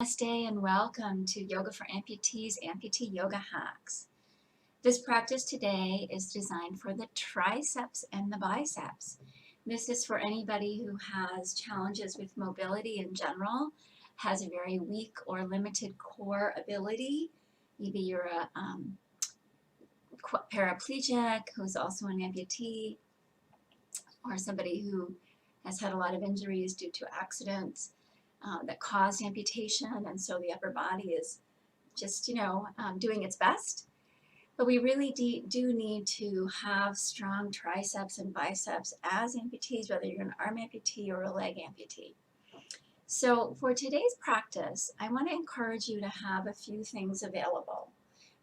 Namaste and welcome to Yoga for Amputees, Amputee Yoga Hacks. This practice today is designed for the triceps and the biceps. This is for anybody who has challenges with mobility in general, has a very weak or limited core ability. Maybe you're a paraplegic who's also an amputee, or somebody who has had a lot of injuries due to accidents that caused amputation, and so the upper body is just, doing its best. But we really do need to have strong triceps and biceps as amputees, whether you're an arm amputee or a leg amputee. So for today's practice, I want to encourage you to have a few things available.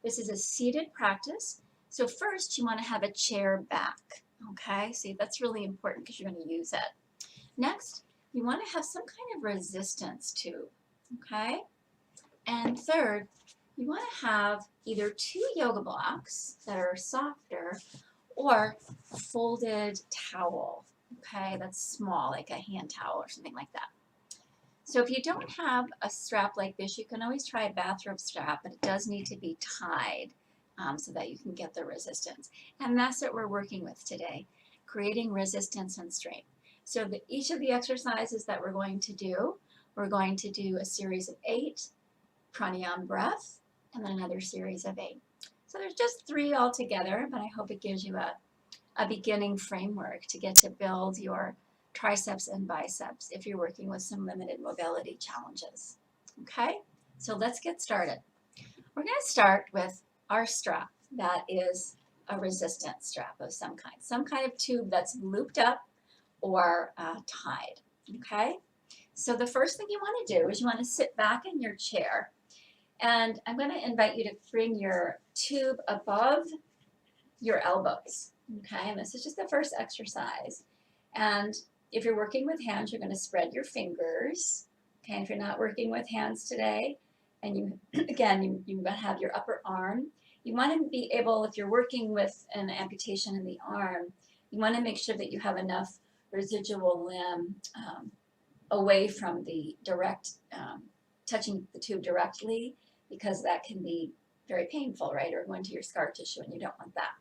This is a seated practice. So first you want to have a chair back, okay? See, that's really important because you're going to use it. Next, you want to have some kind of resistance tube, okay? And third, you want to have either two yoga blocks that are softer or a folded towel, okay? That's small, like a hand towel or something like that. So if you don't have a strap like this, you can always try a bathrobe strap, but it does need to be tied so that you can get the resistance. And that's what we're working with today, creating resistance and strength. So each of the exercises that we're going to do a series of 8 pranayama breath, and then another series of 8. So there's just 3 altogether, but I hope it gives you a beginning framework to get to build your triceps and biceps if you're working with some limited mobility challenges. Okay, so let's get started. We're going to start with our strap. That is a resistance strap of some kind of tube that's looped up or tied. Okay, so the first thing you want to do is you want to sit back in your chair, and I'm going to invite you to bring your tube above your elbows. Okay, and this is just the first exercise. And if you're working with hands, you're going to spread your fingers. Okay, if you're not working with hands today, and you have your upper arm, you want to be able, if you're working with an amputation in the arm, you want to make sure that you have enough residual limb away from the direct, touching the tube directly, because that can be very painful, right? Or go into your scar tissue, and you don't want that.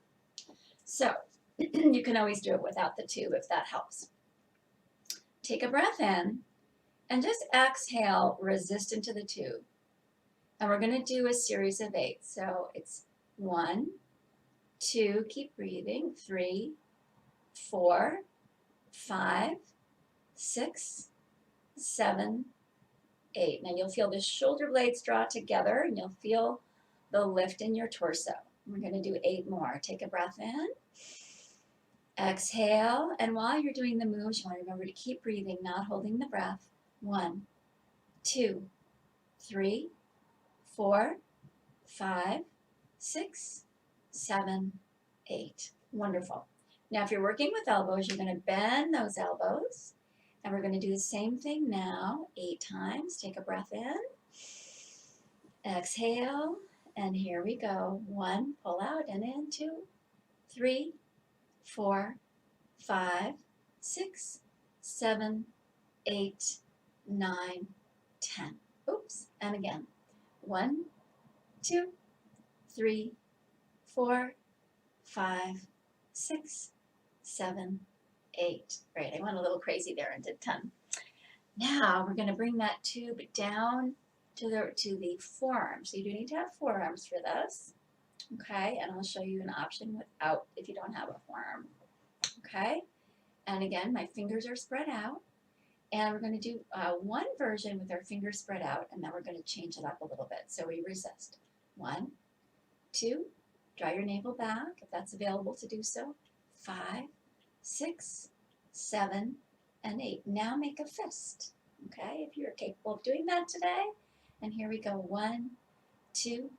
So you can always do it without the tube if that helps. Take a breath in and just exhale, resist into the tube. And we're going to do a series of 8. So it's 1, 2, keep breathing, 3, 4, 5, 6, 7, 8. Now you'll feel the shoulder blades draw together, and you'll feel the lift in your torso. We're going to do 8 more. Take a breath in, exhale, and while you're doing the moves, you want to remember to keep breathing, not holding the breath. 1, 2, 3, 4, 5, 6, 7, 8. Wonderful. Now if you're working with elbows, you're going to bend those elbows, and we're going to do the same thing now 8 times. Take a breath in, exhale, and here we go. 1, pull out and in, 2, 3, 4, 5, 6, 7, 8, 9, 10. Oops, and again. 1, 2, 3, 4, 5, 6, 7, 8. Right, I went a little crazy there and did 10. Now we're going to bring that tube down to the forearms. So you do need to have forearms for this. Okay, and I'll show you an option without if you don't have a forearm. Okay, and again, my fingers are spread out. And we're going to do one version with our fingers spread out, and then we're going to change it up a little bit. So we resist. 1, 2, draw your navel back if that's available to do so. 5, 6, 7, and 8. Now make a fist, okay, if you're capable of doing that today. And here we go. 1, 2,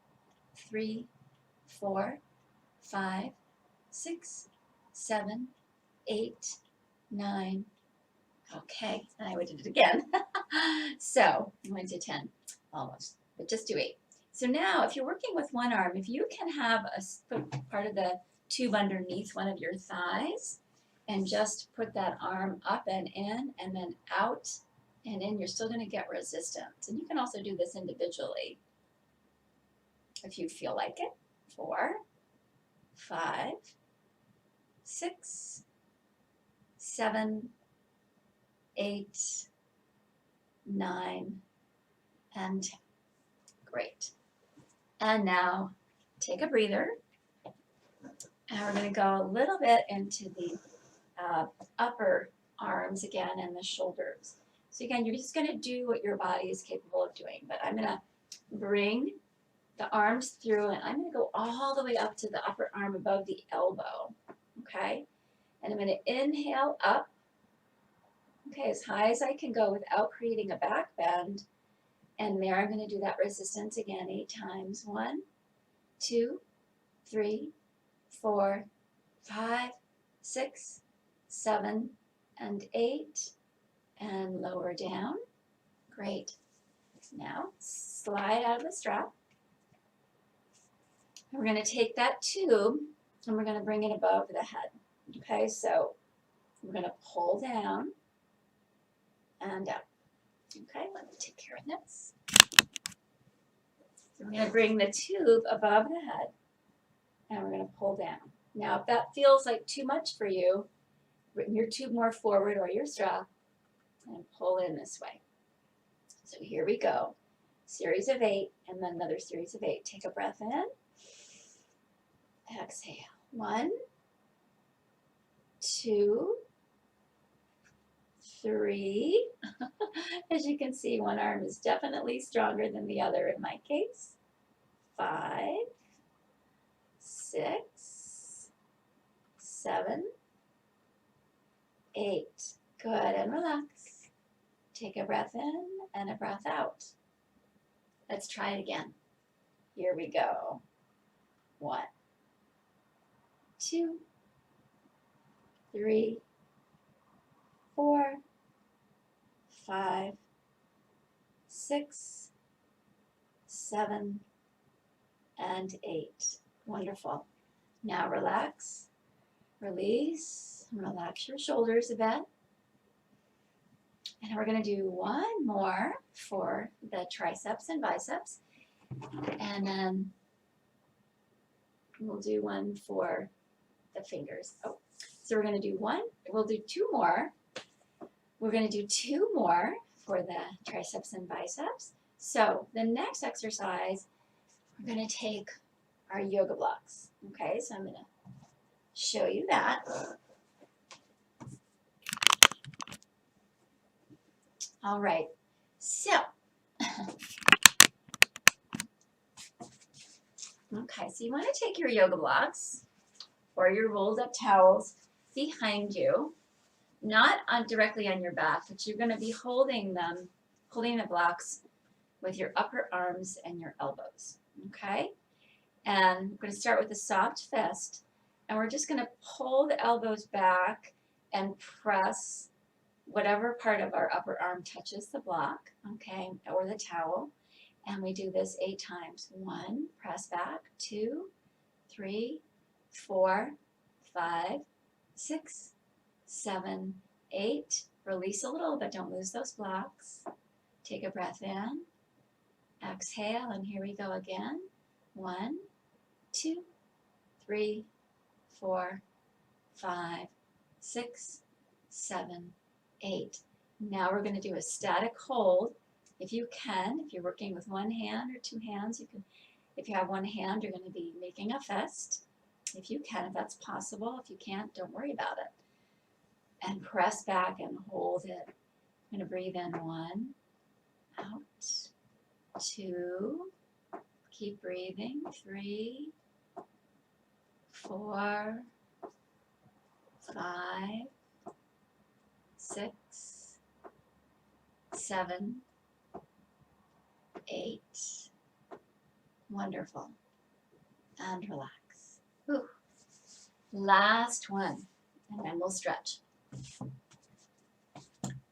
3, 4, 5, 6, 7, 8, 9. Okay, and I did it again. So I went to 10, almost, but just do 8. So now if you're working with one arm, if you can have part of the tube underneath one of your thighs and just put that arm up and in and then out And then you're still going to get resistance. And you can also do this individually if you feel like it. 4, 5, 6, 7, 8, 9, and 10. Great. And now take a breather. And we're going to go a little bit into the upper arms again and the shoulders. So again, you're just going to do what your body is capable of doing. But I'm going to bring the arms through, and I'm going to go all the way up to the upper arm above the elbow. Okay? And I'm going to inhale up. Okay, as high as I can go without creating a back bend. And there I'm going to do that resistance again 8 times. 1, 2, 3, 4, 5, 6, 7, and 8. And lower down. Great. Now slide out of the strap. And we're going to take that tube and we're going to bring it above the head. Okay, so we're going to pull down and up. Okay, let me take care of this. So we're going to bring the tube above the head and we're going to pull down. Now, if that feels like too much for you, bring your tube more forward or your strap and pull in this way. So here we go. Series of 8 and then another series of 8. Take a breath in. Exhale. 1, 2, 3. As you can see, one arm is definitely stronger than the other in my case. 5, 6, 7, 8. Good, and relax. Take a breath in and a breath out. Let's try it again. Here we go. 1, 2, 3, 4, 5, 6, 7, and 8. Wonderful. Now relax, release, and relax your shoulders a bit. And we're going to do one more for the triceps and biceps. And then we'll do one for the fingers. Oh, so we're going to do one. We'll do 2 more. We're going to do 2 more for the triceps and biceps. So the next exercise, we're going to take our yoga blocks. Okay, so I'm going to show you that. All right, so, okay, so you want to take your yoga blocks or your rolled up towels behind you, not directly on your back, but you're going to be holding the blocks with your upper arms and your elbows, okay? And we're going to start with a soft fist, and we're just going to pull the elbows back and press whatever part of our upper arm touches the block, okay, or the towel. And we do this 8 times. 1, press back. 2, 3, 4, 5, 6, 7, 8. Release a little, but don't lose those blocks. Take a breath in. Exhale, and here we go again. 1, 2, 3, 4, 5, 6, 7, 8. Now we're going to do a static hold. If you can, if you're working with one hand or 2 hands, you can. If you have one hand, you're going to be making a fist. If you can, if that's possible. If you can't, don't worry about it. And press back and hold it. I'm going to breathe in 1, out, 2, keep breathing, 3, 4, 5, 6, 7, 8. Wonderful. And relax. Whew. Last one, and then we'll stretch.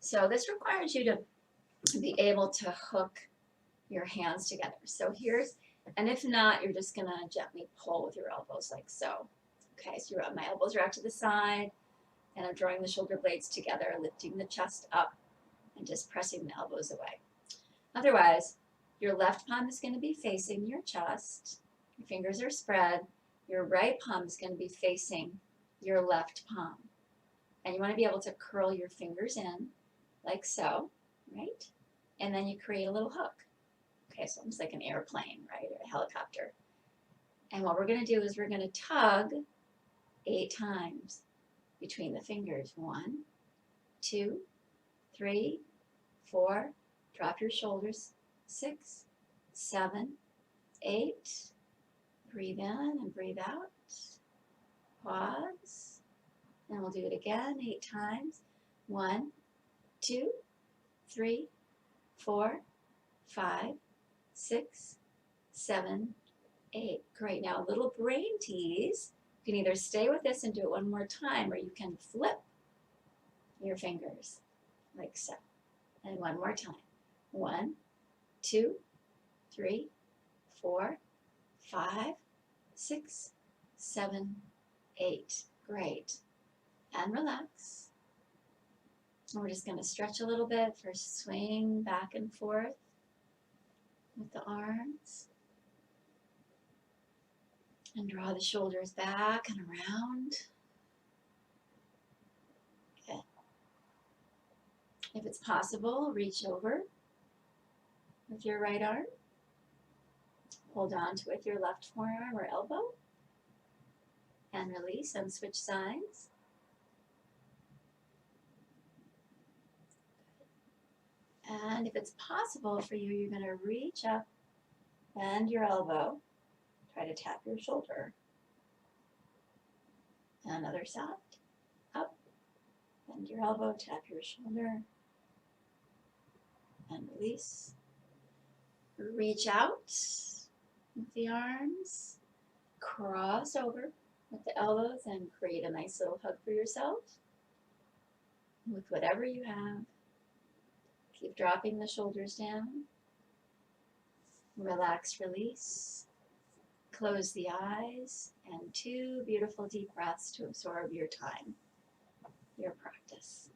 So this requires you to be able to hook your hands together. So and if not, you're just gonna gently pull with your elbows like so. Okay, so my elbows are out to the side, and I'm drawing the shoulder blades together, lifting the chest up, and just pressing the elbows away. Otherwise, your left palm is going to be facing your chest. Your fingers are spread. Your right palm is going to be facing your left palm. And you want to be able to curl your fingers in like so, right? And then you create a little hook. Okay, so almost like an airplane, right, or a helicopter. And what we're going to do is we're going to tug 8 times between the fingers. 1, 2, 3, 4. Drop your shoulders. 6, 7, 8. Breathe in and breathe out. Pause. And we'll do it again 8 times. 1, 2, 3, 4, 5, 6, 7, 8. Great. Now a little brain tease. You can either stay with this and do it one more time, or you can flip your fingers like so. And one more time. 1, 2, 3, 4, 5, 6, 7, 8. Great. And relax. And we're just going to stretch a little bit. First, swing back and forth with the arms. And draw the shoulders back and around. Okay. If it's possible, reach over with your right arm. Hold on to it with your left forearm or elbow. And release and switch sides. And if it's possible for you, you're going to reach up, bend your elbow, try to tap your shoulder. Another side, up, bend your elbow, tap your shoulder, and release. Reach out with the arms, cross over with the elbows, and create a nice little hug for yourself with whatever you have. Keep dropping the shoulders down. Relax, release. Close the eyes, and 2 beautiful deep breaths to absorb your time, your practice.